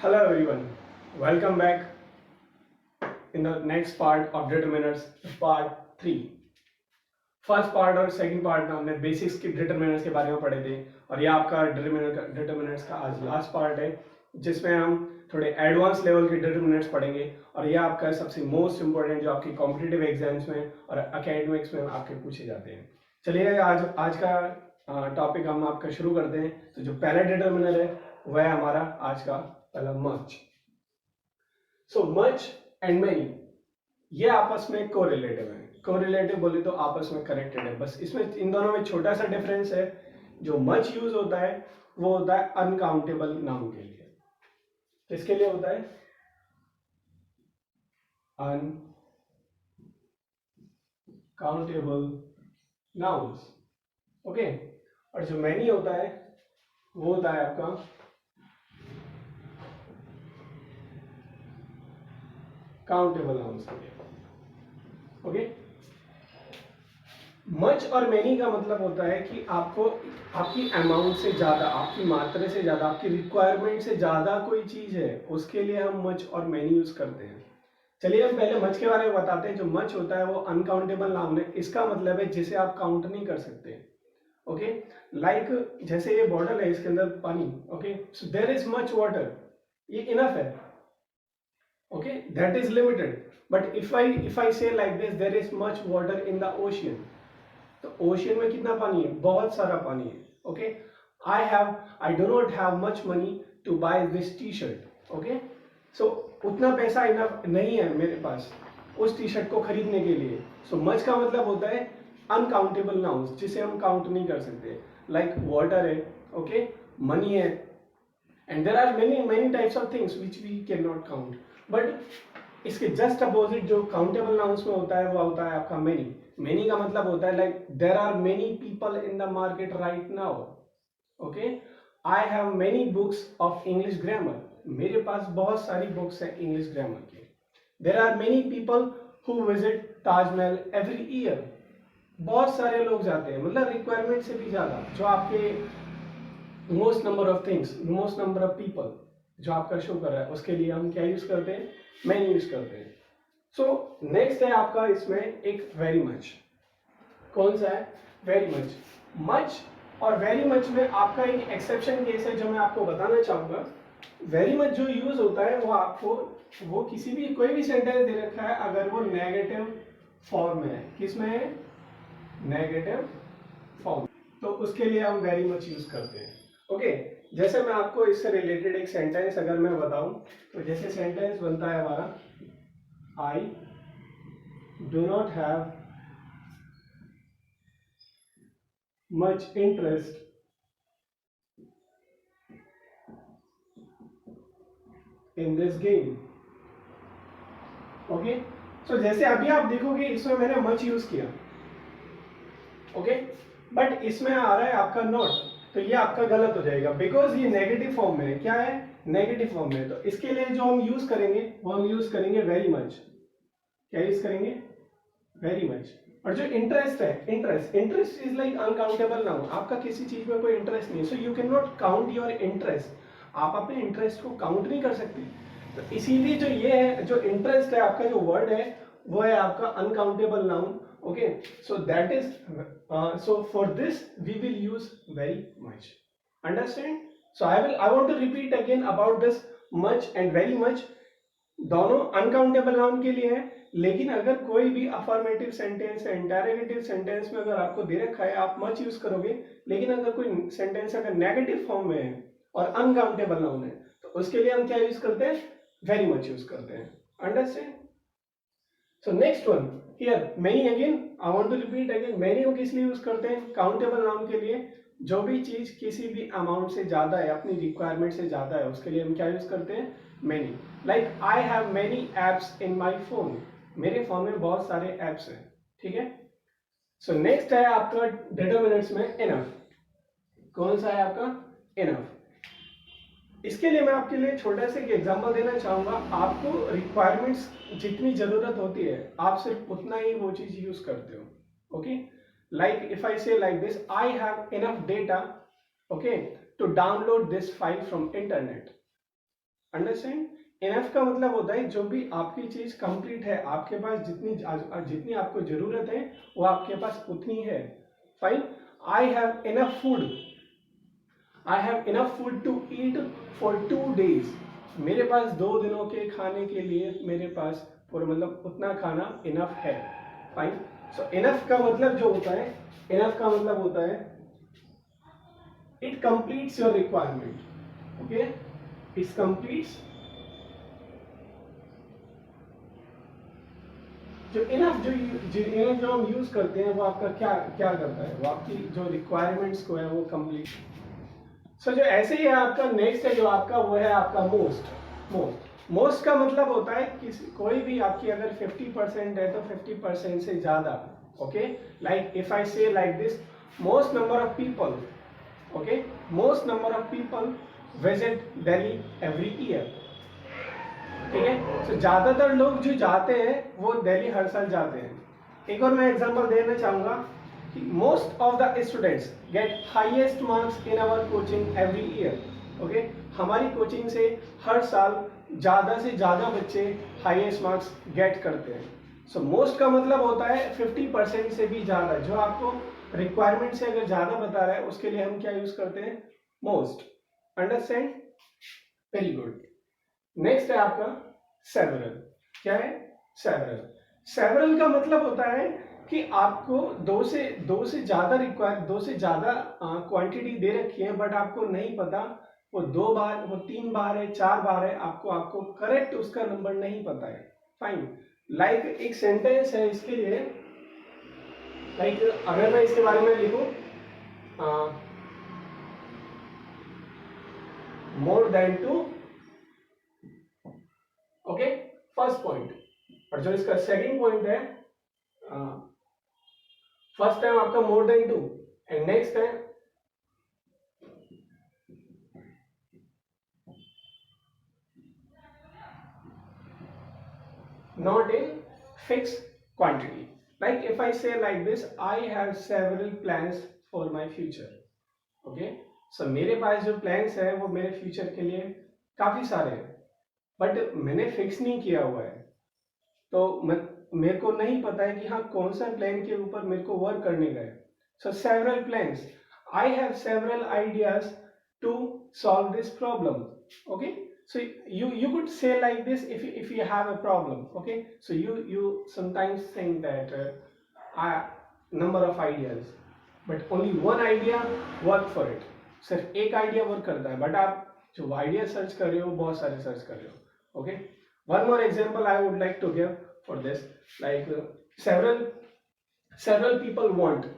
Hello everyone, welcome back in the next part of determinants, part 3. First part और second part में हमने basics के determiners के बारे में पढ़े थे और ये आपका डिटरमिनर्स का आज लास्ट पार्ट है जिसमें हम थोड़े एडवांस लेवल के डिटरमिनर्स पढ़ेंगे और ये आपका सबसे मोस्ट इंपॉर्टेंट जो आपकी कॉम्पिटिटिव एग्जाम्स में और एकेडमिक्स में आपके पूछे जाते हैं। चलिए आज का टॉपिक हम आपका शुरू करते हैं। तो जो पहला डिटरमिनर है वह है हमारा आज का पहला much. So much and many ये आपस में कोरिलेटिव है। कोरिलेटिव बोले तो आपस में कनेक्टेड है, बस इसमें इन दोनों में छोटा सा डिफरेंस है। जो मच यूज होता है वो होता है अनकाउंटेबल नाउन के लिए। किसके लिए होता है? Uncountable nouns. ओके। और जो मैनी होता है वो होता है आपका काउंटेबल नाउन्स के लिए। ओके। मच और मैनी का मतलब होता है कि आपको आपकी अमाउंट से ज्यादा, आपकी मात्रा से ज्यादा, आपकी रिक्वायरमेंट से ज्यादा कोई चीज है उसके लिए हम मच और मैनी यूज करते हैं। चलिए हम पहले मच के बारे में बताते हैं। जो मच होता है वो अनकाउंटेबल नाउन है। इसका मतलब है जिसे आप काउंट नहीं कर सकते। ओके। लाइक जैसे ये बॉटल है, इसके अंदर पानी। Okay, so there is much water, ये इनफ है। Okay, that is limited. But if I say like this, there is much water in the ocean, तो ओशियन में कितना पानी है? बहुत सारा पानी है। Okay. I do not have much money to buy this T shirt. Okay, so उतना पैसा इनफ नहीं है मेरे पास उस टी शर्ट को खरीदने के लिए। सो मच का मतलब होता है अनकाउंटेबल नाउन्स जिसे हम काउंट नहीं कर सकते। लाइक वाटर है, ओके, मनी है, and there are many many types of things which we can not count. But इसके जस्ट अपोजिट जो काउंटेबल नाउन्स में होता है वो होता है आपका मेनी। मेनी का मतलब होता है like there are many people in the market right now. Okay, I have many books of English grammar, मेरे पास बहुत सारी बुक्स है इंग्लिश ग्रामर की। There are many people who visit Taj Mahal every year, बहुत सारे लोग जाते हैं, मतलब रिक्वायरमेंट से भी ज्यादा। जो आपके most number of things, most number of people जो आपका शो कर रहा है उसके लिए हम क्या यूज करते हैं? मैनी यूज करते हैं। सो नेक्स्ट है आपका इसमें एक वेरी मच। कौन सा है? Very much. मच और वेरी मच में आपका एक एक्सेप्शन केस है जो मैं आपको बताना चाहूंगा। वेरी मच जो यूज होता है वो आपको, वो किसी भी कोई भी सेंटेंस दे रखा है अगर वो नेगेटिव फॉर्म में है। किस में है? नेगेटिव फॉर्म, तो उसके लिए हम वेरी मच यूज करते हैं। ओके, जैसे मैं आपको इससे रिलेटेड एक सेंटेंस अगर मैं बताऊं, तो जैसे सेंटेंस बनता है हमारा, I do not have much interest in this game. Okay, so जैसे अभी आप देखोगे इसमें मैंने मच यूज किया। ओके, बट इसमें आ रहा है आपका नॉट, तो ये आपका गलत हो जाएगा बिकॉज ये नेगेटिव फॉर्म में है। क्या है? नेगेटिव फॉर्म में। तो इसके लिए जो हम यूज करेंगे वो हम यूज करेंगे वेरी मच। क्या यूज करेंगे? Very much. और जो इंटरेस्ट है, interest is like uncountable noun. आपका किसी चीज में कोई इंटरेस्ट नहीं है, so you can not count your interest. आप अपने इंटरेस्ट को काउंट नहीं कर सकते। तो इसीलिए जो ये है, जो इंटरेस्ट है, आपका जो वर्ड है वो है आपका uncountable noun. Okay, so that is, so for this we will use very much. Understand? So I want to repeat again about this much and very much. दोनों अनकाउंटेबल नाउन के लिए है, लेकिन अगर कोई भी अफर्मेटिव सेंटेंस है, interrogative sentence में अगर आपको दे रखा है आप मच यूज करोगे। लेकिन अगर कोई सेंटेंस अगर नेगेटिव फॉर्म में है और अनकाउंटेबल नाउन है तो उसके लिए हम क्या यूज करते हैं? वेरी मच यूज करते हैं। Understand? So next one here, many. Again I want to repeat again, many हम किस लिए यूज करते हैं? काउंटेबल नाउन के लिए। जो भी चीज किसी भी अमाउंट से ज्यादा है, अपनी रिक्वायरमेंट से ज्यादा है, उसके लिए हम क्या यूज करते हैं? Many. Like I have many apps in my phone, मेरे फोन में बहुत सारे एप्स हैं। ठीक है। सो नेक्स्ट है आपका डिटरमिनेंट्स में इनफ। कौन सा है आपका? इनफ। इसके लिए मैं आपके लिए छोटा सा एक एग्जांपल देना चाहूंगा। आपको रिक्वायरमेंट्स जितनी जरूरत होती है आप सिर्फ उतना ही वो चीज यूज करते हो। Okay, like if I say like this, I have enough data, okay, to download this file from internet. Understand? Enough का मतलब होता है जो भी आपकी चीज कंप्लीट है, आपके पास जितनी जितनी आपको जरूरत है वो आपके पास उतनी है। Fine. I have enough food, I have enough food to eat for 2 days। मेरे पास 2 दिनों के खाने के लिए मेरे पास और मतलब उतना खाना इनफ है। फाइन। सो इनफ का मतलब जो होता है, इनफ का मतलब होता है it completes your requirement. Okay, it completes. जो इनफ जो हम यूज करते हैं वो आपका क्या क्या करता है, वो आपकी जो रिक्वायरमेंट्स को है वो कंप्लीट। सो जो ऐसे ही है आपका नेक्स्ट है जो आपका वो है आपका मोस्ट का मतलब होता है कि कोई भी आपकी अगर 50% है तो 50% से ज्यादा। Okay, like if I say like this, most number of people, okay, most number of people visit Delhi every year. ठीक है, तो ज्यादातर लोग जो जाते हैं वो दिल्ली हर साल जाते हैं। एक और मैं एग्जांपल देना चाहूंगा कि most of the students get highest marks in our coaching every year. Okay, हमारी कोचिंग से हर साल ज्यादा से ज्यादा बच्चे हाईएस्ट मार्क्स गेट करते हैं। सो मोस्ट का मतलब होता है 50% से भी ज्यादा, जो आपको रिक्वायरमेंट से अगर ज्यादा बता रहा है उसके लिए हम क्या यूज करते हैं, most. Understand? Very good. Next है आपका सेवरल। क्या है? सेवरल। सेवरल का मतलब होता है कि आपको दो से ज्यादा दो से ज्यादा क्वांटिटी दे रखी है, बट आपको नहीं पता वो 2 बार, वो 3 बार है, 4 बार है, आपको करेक्ट उसका नंबर नहीं पता है। फाइन। लाइक एक सेंटेंस है इसके लिए, लाइक अगर मैं इसके बारे में लिखूं, more than 2, okay, first point. और जो इसका सेकंड पॉइंट है, फर्स्ट टाइम आपका मोर देन 2 एंड नेक्स्ट है not in fixed quantity. Like if I say like this, I have several plans for my future. Okay, so मेरे पास जो plans है वो मेरे future के लिए काफी सारे हैं, बट मैंने फिक्स नहीं किया हुआ है। तो मेरे को नहीं पता है कि हाँ कौन सा प्लान के ऊपर मेरे को वर्क करने का है। So several plans, I have several ideas to solve this problem. Okay, so you could say like this, if you have a problem. Okay, so you sometimes think that number of ideas, but only one idea work for it। सिर्फ एक idea work करता है, but आप जो idea search कर रहे हो बहुत सारे सर्च कर रहे हो। Okay, one more example I would like to give for this, like several people want,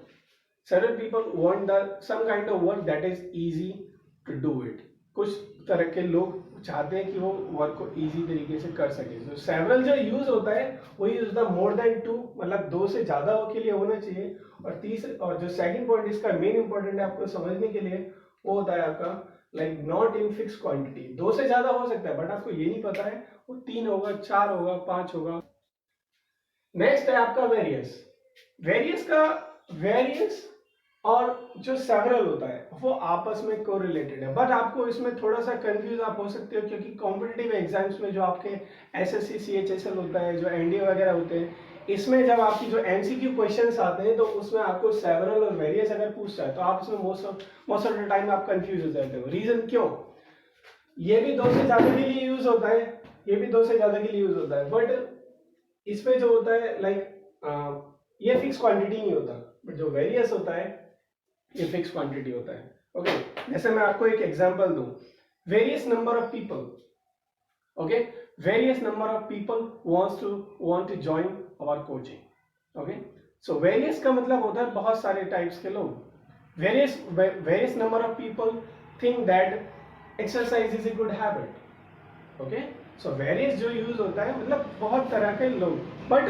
the some kind of work that is easy to do it। कुछ तरह के लोग चाहते हैं कि वो वर्क को इजी तरीके से कर सके। तो सेवरल जो यूज होता है वो यूज द मोर देन 2, मतलब 2 से ज्यादा के लिए होना चाहिए। और जो सेकंड पॉइंट इसका मेन इंपॉर्टेंट है आपको समझने के लिए, वो होता है आपका like not in fix quantity. 2 से ज्यादा हो सकता है, बट आपको ये नहीं पता है वो 3 होगा, 4 होगा, 5 होगा। नेक्स्ट है आपका वेरियस। वेरियस और जो सेवरल होता है वो आपस में कोरिलेटेड है, बट आपको इसमें थोड़ा सा कंफ्यूज आप हो सकते हो, क्योंकि कॉम्पिटिटिव एग्जाम्स में जो आपके एसएससी सीएचएसएल होता है, जो एनडीए वगैरह होते हैं, इसमें जब आपकी जो एमसीक्यू क्वेश्चंस आते हैं तो उसमें आपको सेवरल और वेरियस अगर पूछता है तो आप इसमें मोस्ट ऑफ द टाइम आप कंफ्यूज हो जाते हो। रीजन क्यों? ये भी 2 से ज्यादा के लिए यूज होता है, ये भी 2 से ज्यादा के लिए यूज होता है, बट इसमें जो होता है लाइक ये फिक्स क्वांटिटी नहीं होता, बट जो वेरियस होता है ये फिक्स क्वांटिटी होता है। ओके, जैसे मैं आपको एक एग्जांपल दूं, various number of people, okay, various number of people want to join our coaching. Okay, so various का मतलब होता है बहुत सारे टाइप्स के लोग। Various number of people think that exercise is a good habit. Okay, so various जो use होता है मतलब बहुत तरह के लोग, बट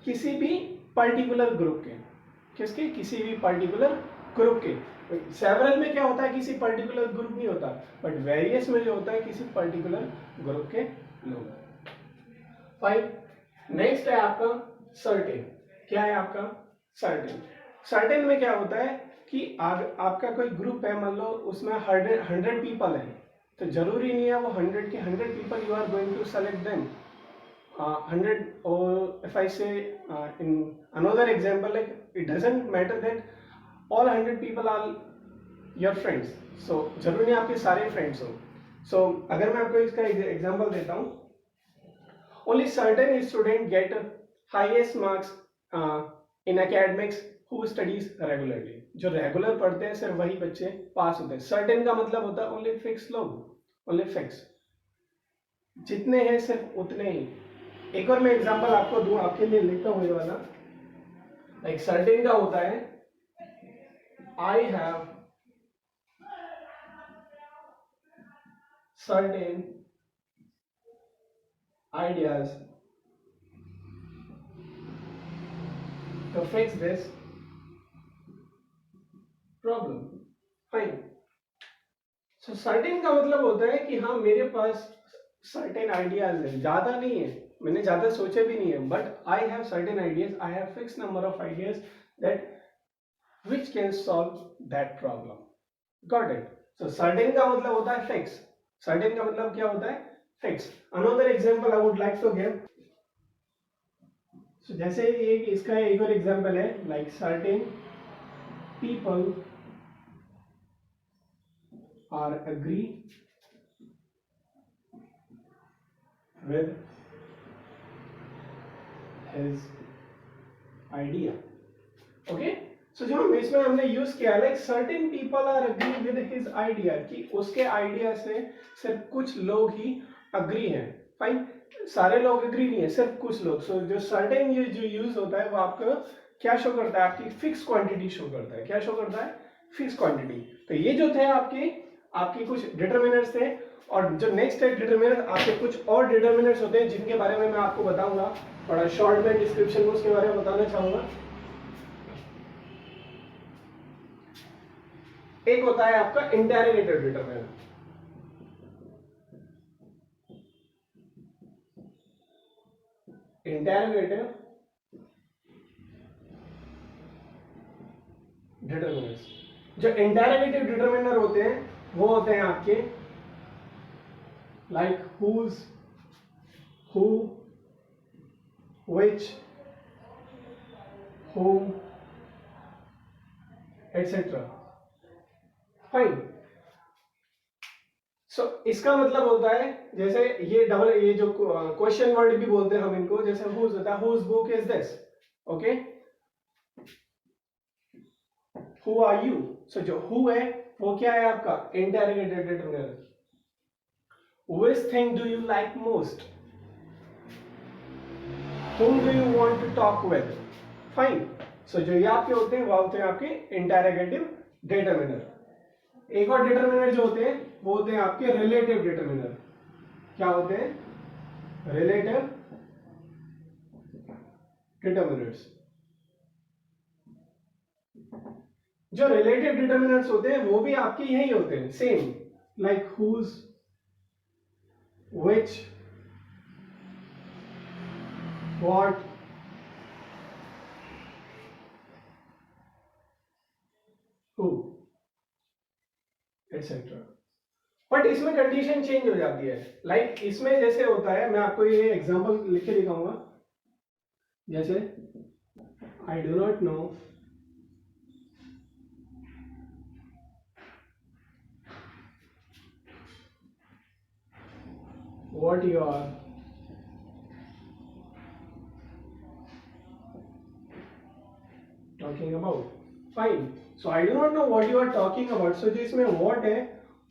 किसी भी पर्टिकुलर ग्रुप के, किसी भी पर्टिकुलर ग्रुप के। सेवरल में क्या होता है, किसी पर्टिकुलर ग्रुप नहीं होता, बट वेरियस में जो होता है किसी पर्टिकुलर ग्रुप के लोग। फाइन। नेक्स्ट है आपका सर्टेन। क्या है आपका सर्टेन? सर्टेन में क्या होता है कि आपका कोई ग्रुप है, मान लो उसमें 100 पीपल है, तो जरूरी नहीं है वो 100 के 100 people you are going to select them 100, or if I say in another example, like it doesn't matter that all 100 people are your friends, so जरूरी नहीं आपके सारे friends हो. So अगर मैं आपको इसका एग्जांपल देता हूँ, only certain students get highest marks in academics who studies regularly. जो रेगुलर पढ़ते हैं सिर्फ वही बच्चे पास होते हैं. सर्टेन का मतलब होता है ओनली फिक्स लोग, ओनली फिक्स, जितने हैं सिर्फ उतने ही. एक और मैं एग्जांपल आपको दूं, आपके लिए लिखता हूं ये वाला. लाइक सर्टेन का होता है I have certain ideas to fix this problem. Fine. So certain का मतलब होता है कि हाँ मेरे पास सर्टेन आइडियाज है, ज्यादा नहीं है, मैंने ज्यादा सोचे भी नहीं है, but I have certain ideas, I have fix number of ideas that which can solve that problem. Got it. So certain का मतलब होता है फिक्स. सर्टेन का मतलब क्या होता है? Fix. Another example I would like to give. So जैसे एक इसका एक और एग्जांपल है, like certain people are agree with his idea. Okay, so जो हम इसमें हमने यूज किया like certain people are agree with his idea, कि उसके आइडिया से सिर्फ कुछ लोग ही अग्री हैं. फाइन. सारे लोग अग्री नहीं है, सिर्फ कुछ लोग. सो जो सर्टेन ये जो यूज होता है वो आपको क्या शो करता है? आपकी फिक्स क्वांटिटी शो करता है. क्या शो करता है? Fix quantity. तो ये जो थे आपके कुछ डिटरमिनर्स थे, और जो नेक्स्ट है डिटरमिनर, आपके कुछ और डिटरमिनर्स होते हैं जिनके बारे में मैं आपको बताऊंगा थोड़ा शॉर्ट में डिस्क्रिप्शन में, उसके बारे में बताना चाहूंगा. एक होता है आपका इंटेरोगेटिव डिटरमिनर. Interrogative determiners. जो इंटेरोगेटिव डिटरमिनर होते हैं वो होते हैं आपके like whose, who, which, whom, etc. Fine. So इसका मतलब होता है जैसे ये जो क्वेश्चन वर्ड भी बोलते हैं हम इनको, जैसे whose होता है, whose book is this. Okay, who are you. सो जो who है वो क्या है आपका? Interrogative determiner. Which thing do you like most? Whom do you want to talk with? Fine. So जो ये आपके होते हैं वो होते हैं आपके इंटेरोगेटिव डिटरमिनर. एक और डिटरमिनर जो होते हैं वो होते हैं आपके रिलेटिव डिटरमिनर. क्या होते हैं? Relative determiners. जो रिलेटिव डिटरमिनर्स होते हैं वो भी आपके यही होते हैं, same, like whose, which, what, who, etc. But इसमें कंडीशन चेंज हो जाती है. लाइक इसमें जैसे होता है, मैं आपको ये एग्जांपल लिख के दिखाऊंगा. जैसे आई do not know what you are talking about. Fine. So I do not know what you are talking about. So जो इसमें what है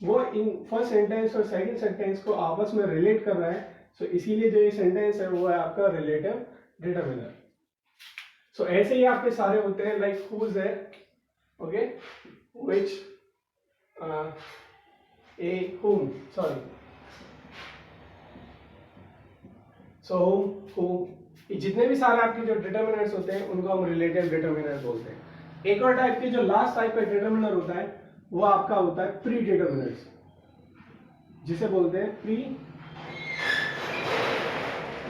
वो इन फर्स्ट सेंटेंस और सेकंड सेंटेंस को आपस में रिलेट कर रहा है. सो इसीलिए जो ये सेंटेंस है वो है आपका रिलेटिव डिटरमिनर. सो ऐसे ही आपके सारे होते हैं, लाइक whose है, okay, which, whom, sorry. So whom, जितने भी सारे आपके जो डिटरमिनर्स होते हैं उनको हम रिलेटिव डिटरमिनर बोलते हैं. एक और टाइप के जो लास्ट टाइप का डिटरमिनर होता है वो आपका होता है प्री डिटरमिनर्स, जिसे बोलते हैं प्री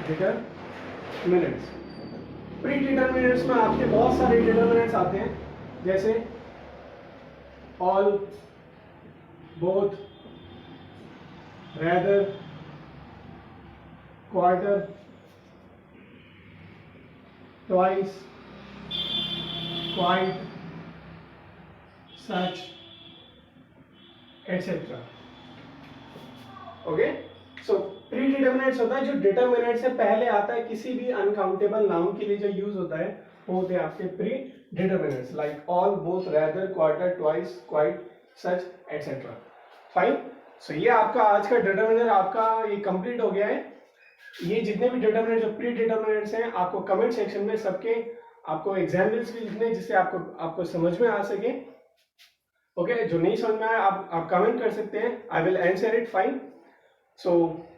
डिटरमिनर्स. प्री डिटरमिनर्स में आपके बहुत सारे डिटरमिनर्स आते हैं, जैसे all, both, rather, quarter, twice, quite, such, etc. Okay, सो प्री डिटर्मिनेट्स होता है जो डिटर्मिनेट से पहले आता है किसी भी अनकाउंटेबल नाउन के लिए जो यूज होता है वो होते हैं आपके predeterminers like all, both, rather, quarter, twice, quite, such, etcetera. Fine. So ये आपका आज का डिटर्मिनर आपका ये कंप्लीट हो गया है. ये जितने भी डिटर्मिनेट जो प्री डिटर्मिनेट्स हैं आपको कमेंट सेक्शन में सबके आपको एग्जाम्पल्स भी लिखने जिससे आपको समझ में आ सके. ओके, जो नहीं समझ में आया आप कमेंट कर सकते हैं. I will answer it. Fine. So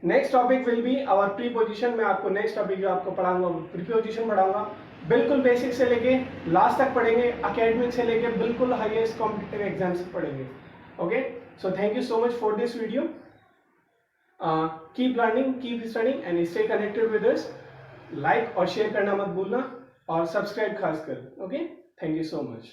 next topic will be our preposition. मैं आपको नेक्स्ट टॉपिक जो आपको पढ़ाऊंगा प्रीपोजिशन पढ़ाऊंगा. बिल्कुल बेसिक से लेके लास्ट तक पढ़ेंगे, एकेडमिक से लेके बिल्कुल हाईएस्ट कॉम्पिटिटिव एग्जाम्स तक पढ़ेंगे. Okay, so thank you so much for this video. Keep learning, keep studying and stay connected with us. Like और शेयर करना मत भूलना और सब्सक्राइब खास कर. Okay, thank you so much.